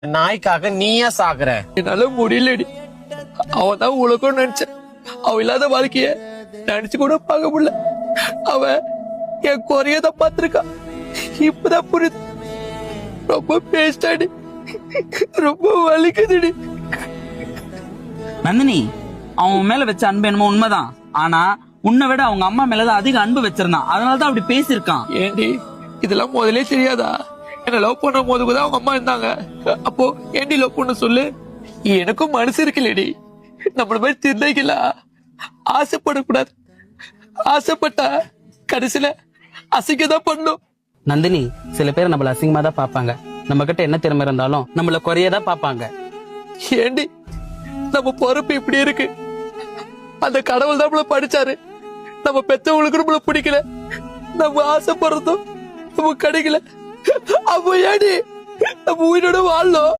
நாய்க்காக நீயா சாகுற? என்னால முடியலடி. அவன் தான் உலகம் நினைச்சேன். அவ இல்லாத வாழ்க்கைய நினைச்சு கூட பார்க்க முடியல. அவ என் குறையதான் பார்த்திருக்கான். இப்பதான் புரியுது. ரொம்ப பேஸ்டாடி, ரொம்ப வலிக்குதுடி. நந்தினி, அவன் மேல வச்ச அன்பு என்னமோ உண்மைதான். ஆனா உன்னை விட அவங்க அம்மா மேலதான் அதிக அன்பு வச்சிருந்தான். அதனாலதான் அப்படி பேசியிருக்கான். ஏண்டி இதெல்லாம் முதலே தெரியாதா? என்ன லவ் பண்ண போதுதான் அவங்க அம்மா இருந்தாங்க. அப்போ ஏண்டி லவ் பண்ண சொல்லு? எனக்கும் மனசு இருக்குல்லடி. நம்மள மாதிரி திருநகைகளா ஆசைப்படக்கூடாது. ஆசைப்பட்டா கடைசியில அசிங்கதான் பண்ணும். நந்தினி, சில பேர் நம்மள அசிங்கமா தான் பாப்பாங்க. நம்ம கிட்ட என்ன திறமை இருந்தாலும் நம்மள குறையதான் பாப்பாங்க. ஏண்டி நம்ம பொறுப்பு இப்படி இருக்கு? அந்த கடவுள் தான் நம்மள படிச்சாரு. நம்ம பெத்தவங்களுக்கு நம்மள பிடிக்கல. நம்ம ஆசைப்படுறதும் நம்ம கிடைக்கல. அப்போ ஏடி நம்ம உயிரோட வாழணும்?